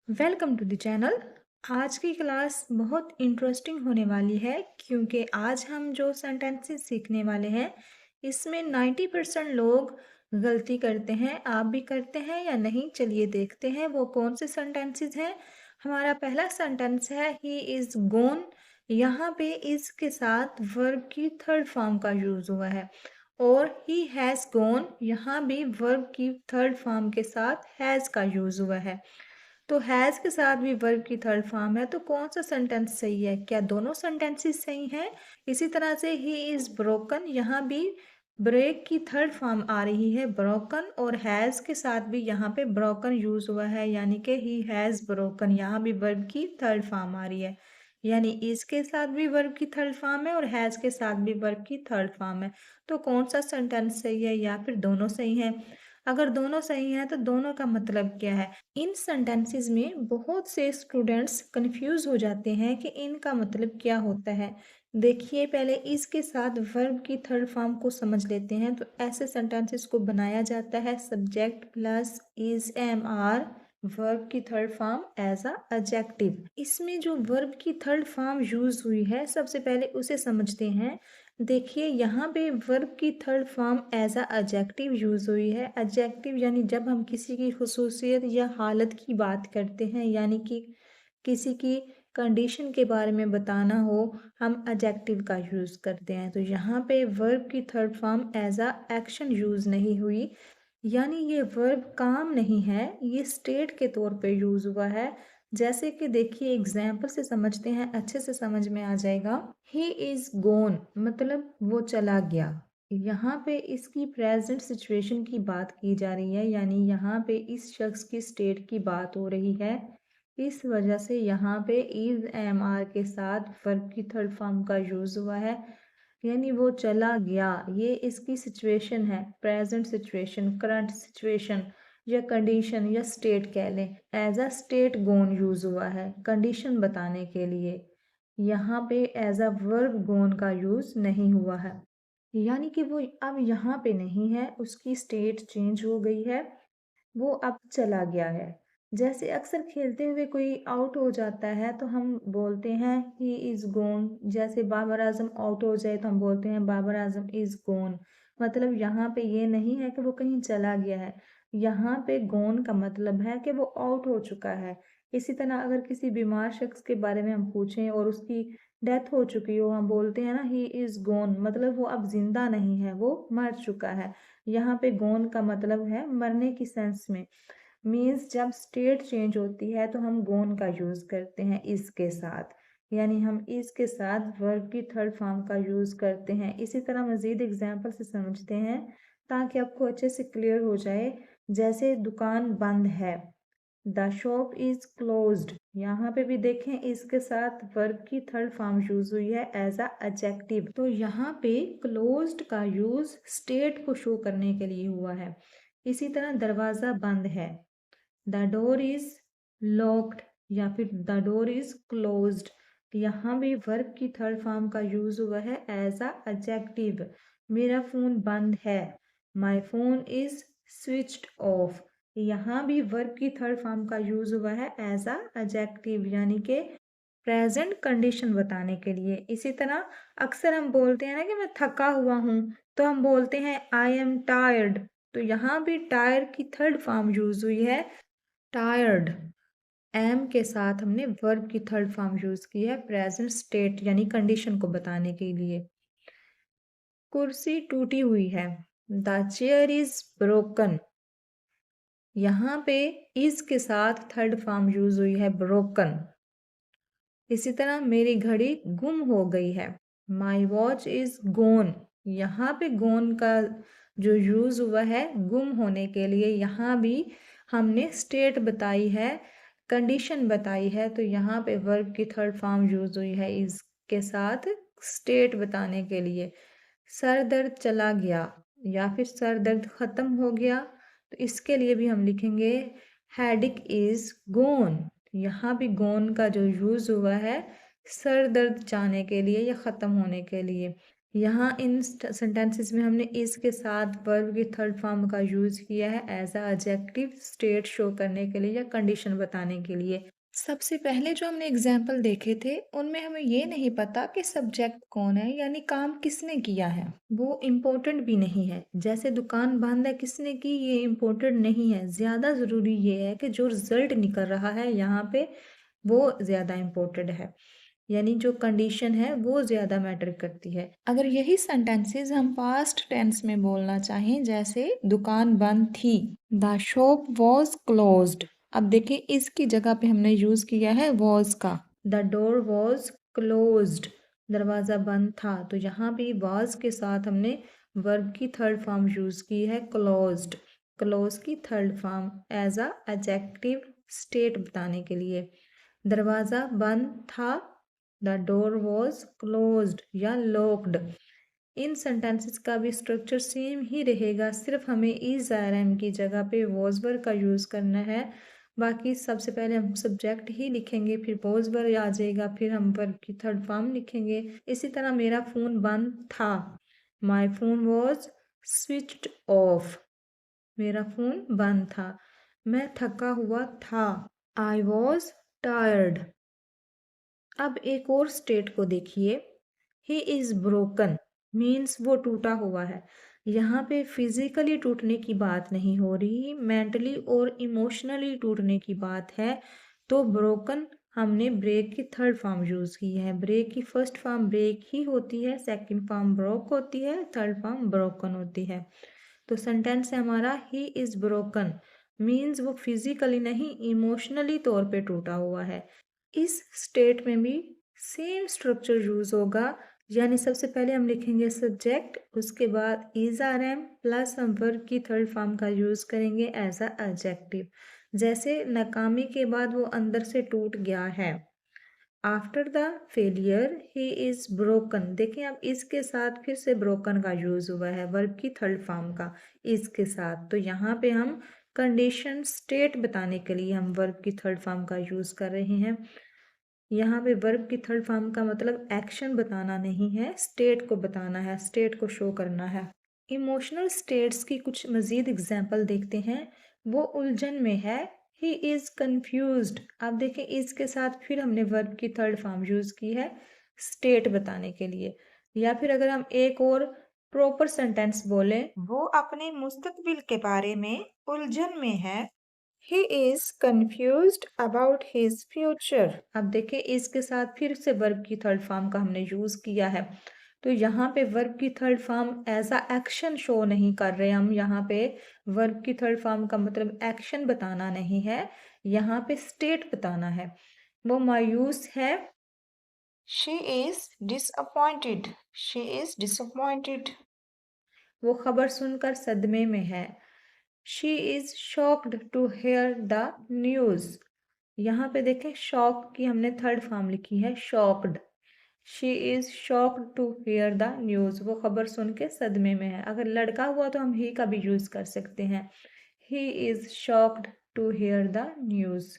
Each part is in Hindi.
Welcome to the channel. आज की क्लास बहुत इंटरेस्टिंग होने वाली है क्योंकि आज हम जो सेंटेंसेस सीखने वाले हैं इसमें 90% लोग गलती करते हैं। आप भी करते हैं या नहीं, चलिए देखते हैं वो कौन से सेंटेंसेस हैं। हमारा पहला सेंटेंस है ही इज़ गोन। यहाँ पे इज़ के साथ वर्ब की थर्ड फॉर्म का यूज़ हुआ है और ही हैज़ गोन, यहाँ भी वर्ब की थर्ड फॉर्म के साथ हैज़ का यूज़ हुआ है। तो हैज़ के साथ भी वर्ब की थर्ड फॉर्म है, तो कौन सा सेंटेंस सही है? क्या दोनों सेंटेंसेस सही हैं? इसी तरह से ही इज़ ब्रोकन, यहाँ भी ब्रेक की थर्ड फॉर्म आ रही है ब्रोकन, और हैज़ के साथ भी यहाँ पे ब्रोकन यूज़ हुआ है, यानी कि ही हैज़ ब्रोकन, यहाँ भी वर्ब की थर्ड फॉर्म आ रही है। यानी इज़ के साथ भी वर्ब की थर्ड फॉर्म है और हैज़ के साथ भी वर्ब की थर्ड फॉर्म है। तो कौन सा सेंटेंस सही है या फिर दोनों सही हैं? अगर दोनों सही हैं तो दोनों का मतलब क्या है? इन सेंटेंसेस में बहुत से स्टूडेंट्स कंफ्यूज हो जाते हैं कि इनका मतलब क्या होता है। देखिए, पहले इसके साथ वर्ब की थर्ड फॉर्म को समझ लेते हैं। तो ऐसे सेंटेंसेस को बनाया जाता है subject plus is am are, verb की third form as a adjective. इसमें जो वर्ब की थर्ड फॉर्म यूज हुई है सबसे पहले उसे समझते हैं। देखिए, यहाँ पे वर्ब की third form as a adjective use हुई है। एडजेक्टिव यानी जब हम किसी की खुसूसियत या हालत की बात करते हैं, यानी कि किसी की कंडीशन के बारे में बताना हो, हम एडजेक्टिव का यूज़ करते हैं। तो यहाँ पे वर्ब की third form as a action use नहीं हुई, यानी ये वर्ब काम नहीं है, ये स्टेट के तौर पे यूज़ हुआ है। जैसे कि देखिए, एग्जाम्पल से समझते हैं, अच्छे से समझ में आ जाएगा। ही इज़ गोन मतलब वो चला गया। यहाँ पे इसकी प्रेजेंट सिचुएशन की बात की जा रही है, यानी यहाँ पे इस शख्स की स्टेट की बात हो रही है। इस वजह से यहाँ पे इज एम आर के साथ वर्ब की थर्ड फॉर्म का यूज़ हुआ है, यानी वो चला गया। ये इसकी सिचुएशन है, प्रेजेंट सिचुएशन, करंट सिचुएशन या कंडीशन या स्टेट कह लें। As a state gone use हुआ है कंडीशन बताने के लिए। यहाँ पे एज अ वर्ब गोन का यूज नहीं हुआ है, यानी कि वो अब यहाँ पे नहीं है, उसकी स्टेट चेंज हो गई है, वो अब चला गया है। जैसे अक्सर खेलते हुए कोई आउट हो जाता है तो हम बोलते हैं ही इज़ गोन। जैसे बाबर आजम आउट हो जाए तो हम बोलते हैं बाबर आजम इज़ गोन। मतलब यहाँ पे ये नहीं है कि वो कहीं चला गया है, यहाँ पे गोन का मतलब है कि वो आउट हो चुका है। इसी तरह अगर किसी बीमार शख्स के बारे में हम पूछें और उसकी डेथ हो चुकी हो, हम बोलते हैं ना ही इज़ गोन, मतलब वो अब जिंदा नहीं है, वो मर चुका है। यहाँ पे गोन का मतलब है मरने की सेंस में। मीन्स जब स्टेट चेंज होती है तो हम गोन का यूज़ करते हैं इस के साथ, यानी हम इस के साथ वर्ब की थर्ड फॉर्म का यूज़ करते हैं। इसी तरह मज़ीद एग्जाम्पल से समझते हैं ताकि आपको अच्छे से क्लियर हो जाए। जैसे दुकान बंद है, द शॉप इज क्लोज्ड, यहाँ पे भी देखें इसके साथ वर्ब की थर्ड फॉर्म यूज हुई है एज अ एडजेक्टिव। तो यहाँ पे क्लोज्ड का यूज स्टेट को शो करने के लिए हुआ है। इसी तरह दरवाज़ा बंद है, द डोर इज लॉक्ड या फिर द डोर इज क्लोज्ड, यहाँ भी वर्ब की थर्ड फॉर्म का यूज हुआ है एज अ एडजेक्टिव। मेरा फोन बंद है, my phone is switched off, यहाँ भी वर्ब की थर्ड फॉर्म का यूज हुआ है एज अ एडजेक्टिव, यानी कि प्रेजेंट कंडीशन बताने के लिए। इसी तरह अक्सर हम बोलते हैं ना कि मैं थका हुआ हूँ, तो हम बोलते हैं आई एम टायर्ड। तो यहाँ भी टायर्ड की थर्ड फॉर्म यूज हुई है टायर्ड। एम के साथ हमने वर्ब की थर्ड फॉर्म यूज की है प्रेजेंट स्टेट यानी कंडीशन को बताने के लिए। कुर्सी टूटी हुई है, द चेयर इज ब्रोकन, यहाँ पे इज के साथ थर्ड फॉर्म यूज हुई है ब्रोकन। इसी तरह मेरी घड़ी गुम हो गई है, माई वॉच इज गोन, यहाँ पे गोन का जो यूज हुआ है गुम होने के लिए, यहाँ भी हमने स्टेट बताई है, कंडीशन बताई है। तो यहाँ पे वर्ब की थर्ड फॉर्म यूज हुई है इसके साथ स्टेट बताने के लिए। सर दर्द चला गया या फिर सर दर्द खत्म हो गया, तो इसके लिए भी हम लिखेंगे हेडिक इज गोन। यहाँ भी गोन का जो यूज हुआ है सर दर्द जाने के लिए या खत्म होने के लिए। यहाँ इन सेंटेंसेस में हमने इज के साथ वर्ब की थर्ड फॉर्म का यूज किया है as a adjective state show करने के लिए या कंडीशन बताने के लिए। सबसे पहले जो हमने एग्जाम्पल देखे थे उनमें हमें ये नहीं पता कि सब्जेक्ट कौन है, यानी काम किसने किया है, वो इम्पोर्टेंट भी नहीं है। जैसे दुकान बंद है, किसने की, ये इम्पोर्टेंट नहीं है। ज़्यादा ज़रूरी ये है कि जो रिजल्ट निकल रहा है यहाँ पे वो ज़्यादा इम्पोर्टेंट है, यानी जो कंडीशन है वो ज़्यादा मैटर करती है। अगर यही सेंटेंसेस हम पास्ट टेंस में बोलना चाहें, जैसे दुकान बंद थी, द शॉप वॉज क्लोज्ड। अब देखिए इसकी जगह पे हमने यूज़ किया है वॉज का। द डोर वॉज क्लोज्ड, दरवाज़ा बंद था, तो यहाँ भी वॉज के साथ हमने वर्ब की थर्ड फॉर्म यूज़ की है क्लोज्ड। क्लोज की third form as a adjective state बताने के लिए। दरवाज़ा बंद था, द डोर वॉज क्लोज्ड या लॉक्ड। इन सेंटेंसेस का भी स्ट्रक्चर सेम ही रहेगा, सिर्फ हमें इज आर एम की जगह पे वॉज वर्ब का यूज़ करना है। बाकी सबसे पहले हम सब्जेक्ट ही लिखेंगे, फिर वॉज वर्ब आ जाएगा, फिर हम वर्ब की थर्ड फॉर्म लिखेंगे। इसी तरह मेरा फ़ोन बंद था, my phone was switched off, मेरा फ़ोन बंद था। मैं थका हुआ था, आई वॉज टायर्ड। अब एक और स्टेट को देखिए, ही इज़ ब्रोकन मीन्स वो टूटा हुआ है। यहाँ पे फिजिकली टूटने की बात नहीं हो रही, मेंटली और इमोशनली टूटने की बात है। तो ब्रोकन हमने ब्रेक की थर्ड फॉर्म यूज़ की है। ब्रेक की फर्स्ट फॉर्म ब्रेक ही होती है, सेकंड फॉर्म ब्रोक होती है, थर्ड फॉर्म ब्रोकन होती है। तो सेंटेंस है हमारा ही इज़ ब्रोकन मीन्स वो फिजिकली नहीं, इमोशनली तौर पे टूटा हुआ है। इस स्टेट में भी सेम स्ट्रक्चर यूज होगा, यानी सबसे पहले हम लिखेंगे सब्जेक्ट, उसके बाद इज आर एम प्लस हम वर्ब की थर्ड फॉर्म का यूज करेंगे एज अ एडजेक्टिव। जैसे नाकामी के बाद वो अंदर से टूट गया है, after the failure he is broken. देखिए अब इसके साथ फिर से ब्रोकन का यूज हुआ है वर्ब की थर्ड फॉर्म का इसके साथ। तो यहाँ पे हम कंडीशन स्टेट बताने के लिए हम वर्ब की थर्ड फॉर्म का यूज कर रहे हैं। यहाँ पे वर्ब की थर्ड फॉर्म का मतलब एक्शन बताना नहीं है, स्टेट को बताना है, स्टेट को शो करना है। इमोशनल स्टेट्स की कुछ मज़ीद एग्जाम्पल देखते हैं। वो उलझन में है, ही इज़ कन्फ्यूज्ड। अब देखें इसके साथ फिर हमने वर्ब की थर्ड फॉर्म यूज़ की है स्टेट बताने के लिए। या फिर अगर हम एक और प्रॉपर सेंटेंस बोलें, वो अपने मुस्तकबिल के बारे में उलझन में है, he is confused about his future. अब देखिए इसके साथ फिर से वर्ब की थर्ड फॉर्म का हमने यूज किया है। तो यहाँ पे वर्ब की third form as a action show नहीं कर रहे हम। यहाँ पे वर्ब की थर्ड फॉर्म का मतलब एक्शन बताना नहीं है, यहाँ पे स्टेट बताना है। वो मायूस है, she is disappointed, she is disappointed. वो खबर सुनकर सदमे में है, she is shocked to hear the news. यहाँ पे देखें शॉक की हमने थर्ड फॉर्म लिखी है shocked. She is shocked to hear the news, वो खबर सुन के सदमे में है। अगर लड़का हुआ तो हम ही का भी यूज कर सकते हैं, he is shocked to hear the news.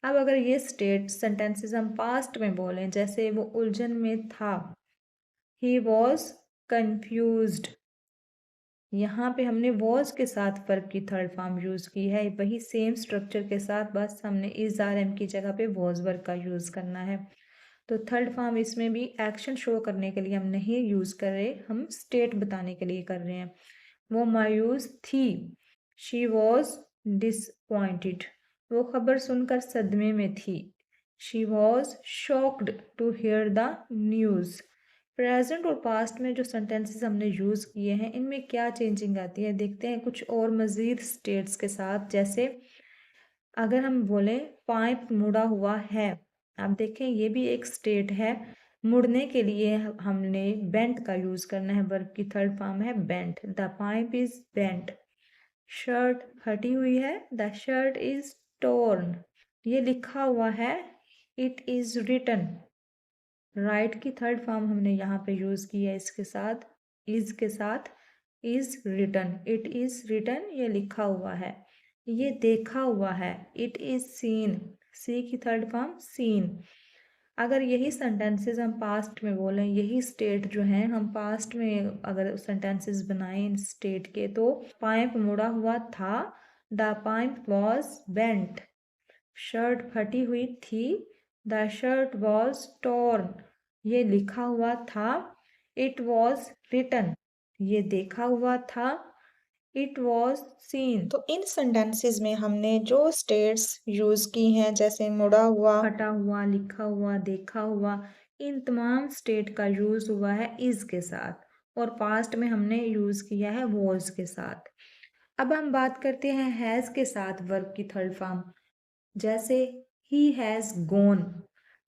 अब अगर ये स्टेट सेंटेंसेस हम पास्ट में बोलें, जैसे वो उलझन में था, ही वॉज कंफ्यूज्ड। यहाँ पे हमने वॉज के साथ वर्ब की थर्ड फॉर्म यूज़ की है, वही सेम स्ट्रक्चर के साथ, बस हमने इज आर एम की जगह पे वॉज वर्ब का यूज़ करना है। तो थर्ड फॉर्म इसमें भी एक्शन शो करने के लिए हम नहीं यूज़ कर रहे, हम स्टेट बताने के लिए कर रहे हैं। वो मायूस थी, शी वॉज डिसपॉइंटेड। वो खबर सुनकर सदमे में थी, she was shocked to hear the news. Present और पास्ट में जो सेंटेंसेस हमने यूज़ किए हैं इनमें क्या चेंजिंग आती है, देखते हैं कुछ और मज़ीद स्टेट्स के साथ। जैसे अगर हम बोलें पाइप मुड़ा हुआ है, आप देखें ये भी एक स्टेट है। मुड़ने के लिए हमने बेंट का यूज़ करना है, वर्ब की थर्ड फॉर्म है bent, the pipe is bent. Shirt फटी हुई है, द शर्ट इज़ टोर्न। ये लिखा हुआ है, इट इज़ रिटन। राइट की थर्ड फॉर्म हमने यहाँ पे यूज़ की है इसके साथ, इज के साथ, is written. It is written, ये लिखा हुआ है। ये देखा हुआ है, इट इज सीन। सी की थर्ड फॉर्म सीन। अगर यही सेंटेंसेस हम पास्ट में बोलें, यही स्टेट जो है हम पास्ट में अगर सेंटेंसेस बनाएं इन स्टेट के, तो पाइप मुड़ा हुआ था, the pipe was bent. Shirt फटी हुई थी, द शर्ट वॉज टॉर्न। ये लिखा हुआ था, इट वॉज रिटन। ये देखा हुआ था, इट वॉज सीन। तो इन सेंटेंसेस में हमने जो स्टेट्स यूज की हैं, जैसे मुड़ा हुआ, फटा हुआ, लिखा हुआ, देखा हुआ, इन तमाम स्टेट का यूज हुआ है इज के साथ, और पास्ट में हमने यूज किया है वॉज के साथ। अब हम बात करते हैं हैज के साथ वर्ब की थर्ड फॉर्म। जैसे ही हैज गॉन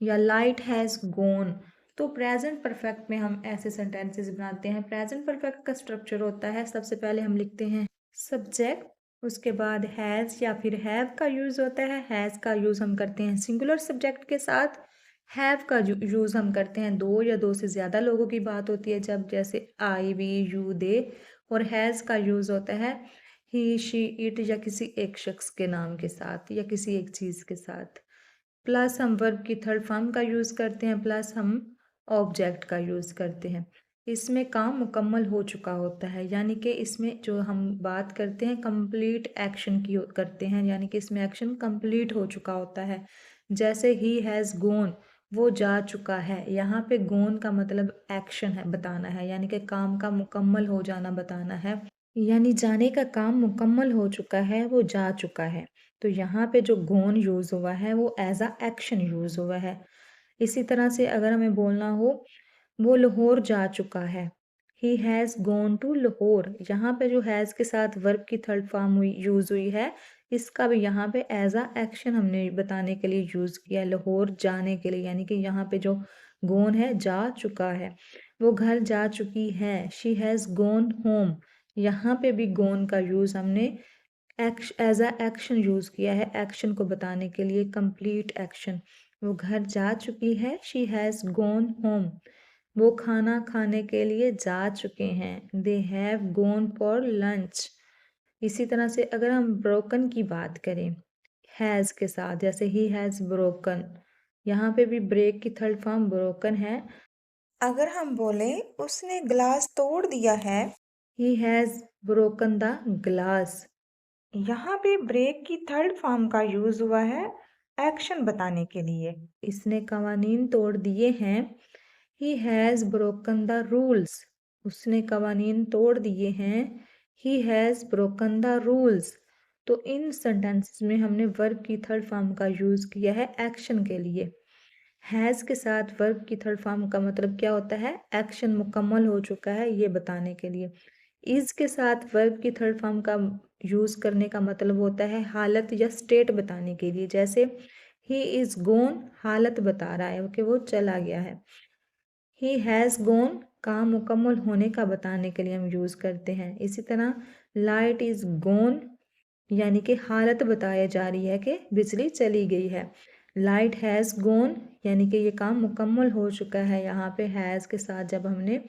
या लाइट हैज गॉन। तो प्रेजेंट परफेक्ट में हम ऐसे सेंटेंसेस बनाते हैं। प्रेजेंट परफेक्ट का स्ट्रक्चर होता है, सबसे पहले हम लिखते हैं सब्जेक्ट, उसके बाद हैज या फिर हैव का यूज होता है। हैज का यूज हम करते हैं सिंगुलर सब्जेक्ट के साथ। हैव का यूज हम करते हैं दो या दो से ज्यादा लोगों की बात होती है जब, जैसे आई, वी, यू, दे। और हैज का यूज होता है ही, शी, इट या किसी एक शख्स के नाम के साथ या किसी एक चीज के साथ। प्लस हम वर्ब की थर्ड फॉर्म का यूज करते हैं, प्लस हम ऑब्जेक्ट का यूज करते हैं। इसमें काम मुकम्मल हो चुका होता है, यानी कि इसमें जो हम बात करते हैं कंप्लीट एक्शन की करते हैं, यानी कि इसमें एक्शन कंप्लीट हो चुका होता है। जैसे ही हैज़ गॉन, वो जा चुका है। यहाँ पे गॉन का मतलब एक्शन है, बताना है, यानी कि काम का मुकम्मल हो जाना बताना है। यानी जाने का काम मुकम्मल हो चुका है, वो जा चुका है। तो यहाँ पे जो गॉन यूज हुआ है वो एज अ एक्शन यूज हुआ है। इसी तरह से अगर हमें बोलना हो वो लाहौर जा चुका है, he has gone to Lahore. यहाँ पे जो हैज़ के साथ वर्ब की थर्ड फॉर्म हुई यूज हुई है, इसका भी यहाँ पे एज अ एक्शन हमने बताने के लिए यूज किया है, लाहौर जाने के लिए। यानी कि यहाँ पे जो गॉन है जा चुका है, वो घर जा चुकी है, शी हैज़ गॉन होम। यहाँ पे भी गॉन का यूज हमने एज अ एक्शन यूज किया है, एक्शन को बताने के लिए, कंप्लीट एक्शन। वो घर जा चुकी है, शी हैज गॉन होम। वो खाना खाने के लिए जा चुके हैं, they have gone for lunch. इसी तरह से अगर हम ब्रोकन की बात करें हैज के साथ, जैसे ही हैज ब्रोकन, यहाँ पे भी ब्रेक की थर्ड फॉर्म ब्रोकन है। अगर हम बोले उसने ग्लास तोड़ दिया है, he has broken the glass. यहाँ पे ब्रेक की थर्ड फॉर्म का यूज हुआ है एक्शन बताने के लिए। इसने कवानीन तोड़ दिए हैं, he has broken the rules. उसने कवानीन तोड़ दिए हैं, he has broken the rules. तो इन सेंटेंसेस में हमने वर्ब की थर्ड फॉर्म का यूज किया है एक्शन के लिए। हैज़ के साथ वर्ब की थर्ड फॉर्म का मतलब क्या होता है, एक्शन मुकम्मल हो चुका है ये बताने के लिए। इज के साथ वर्ब की थर्ड फॉर्म का यूज करने का मतलब होता है हालत या स्टेट बताने के लिए। जैसे ही इज गोन, हालत बता रहा है कि वो चला गया है। ही हैज़ गोन, काम मुकम्मल होने का बताने के लिए हम यूज करते हैं। इसी तरह लाइट इज गोन, यानी कि हालत बताया जा रही है कि बिजली चली गई है। लाइट हैज़ गोन, यानी कि ये काम मुकम्मल हो चुका है। यहाँ पे हैज़ के साथ जब हमने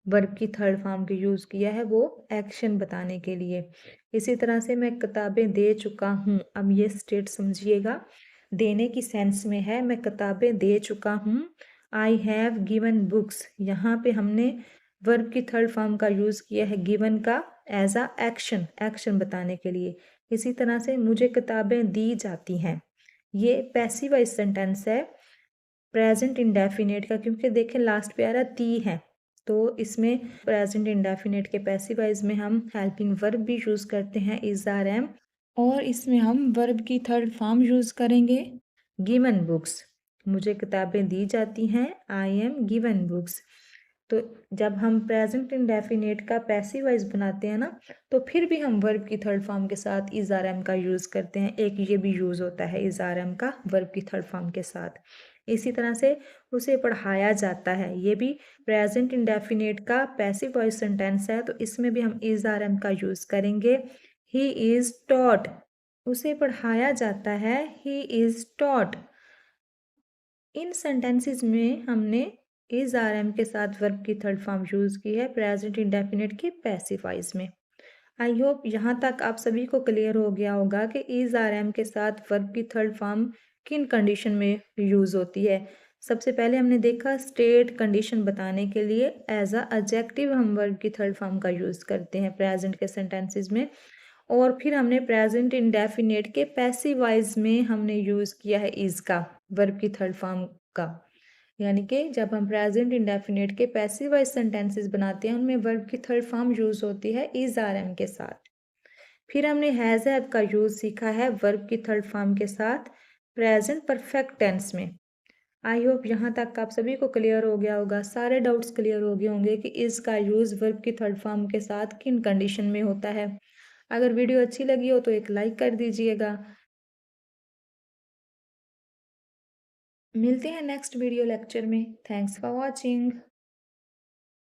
वर्ब की थर्ड फॉर्म की यूज़ किया है वो एक्शन बताने के लिए। इसी तरह से मैं किताबें दे चुका हूँ। अब ये स्टेट समझिएगा, देने की सेंस में है, मैं किताबें दे चुका हूँ। आई हैव गिवन बुक्स, यहाँ पे हमने वर्ब की थर्ड फॉर्म का यूज़ किया है गिवन का एज अ एक्शन, एक्शन बताने के लिए। इसी तरह से मुझे किताबें दी जाती हैं, ये पैसिव वॉइस सेंटेंस है प्रेजेंट इंडेफिनेट का, क्योंकि देखें लास्ट पे आ रहा ती है। तो इसमें प्रेजेंट इंडेफिनेट के पैसिव वॉइस में हम हेल्पिंग वर्ब भी यूज करते हैं इज आर एम, और इसमें हम वर्ब की थर्ड फॉर्म यूज करेंगे गिवन बुक्स। मुझे किताबें दी जाती हैं, आई एम गिवन बुक्स। तो जब हम प्रेजेंट इंडेफिनेट का पैसिव वॉइस बनाते हैं ना, तो फिर भी हम वर्ब की थर्ड फॉर्म के साथ इज आर एम का यूज करते हैं। एक ये भी यूज होता है इज आर एम का वर्ब की थर्ड फॉर्म के साथ। इसी तरह से उसे पढ़ाया जाता है, ये भी प्रेजेंट इंडेफिनेट का पैसिव वॉइस सेंटेंस है, तो इसमें भी हम इज आर एम का यूज करेंगे। ही इज टॉट, उसे पढ़ाया जाता है, he is taught. In sentences में हमने इज आर एम के साथ वर्ब की थर्ड फॉर्म यूज की है प्रेजेंट इंडेफिनेट के पैसिव वॉइस में। आई होप यहाँ तक आप सभी को क्लियर हो गया होगा कि इज आर एम के साथ वर्ब की थर्ड फॉर्म किन कंडीशन में यूज होती है। सबसे पहले हमने देखा स्टेट कंडीशन बताने के लिए एज अ एडजेक्टिव हम वर्ब की थर्ड फॉर्म का यूज़ करते हैं प्रेजेंट के सेंटेंसेस में। और फिर हमने प्रेजेंट इंडेफिनेट के पैसिव वॉइस में हमने यूज़ किया है इज़ का, वर्ब की थर्ड फॉर्म का। यानी कि जब हम प्रेजेंट इंडेफिनेट के पैसिव वॉइस सेंटेंसेस बनाते हैं उनमें वर्ब की थर्ड फॉर्म यूज़ होती है इज़ आर एम के साथ। फिर हमने हैज़ हैव का यूज़ सीखा है वर्ब की थर्ड फॉर्म के साथ प्रेजेंट परफेक्ट टेंस में। आई होप यहाँ तक आप सभी को क्लियर हो गया होगा, सारे डाउट्स क्लियर हो गए होंगे कि इस का यूज़ वर्ब की थर्ड फॉर्म के साथ किन कंडीशन में होता है। अगर वीडियो अच्छी लगी हो तो एक लाइक कर दीजिएगा। मिलते हैं नेक्स्ट वीडियो लेक्चर में। Thanks for watching.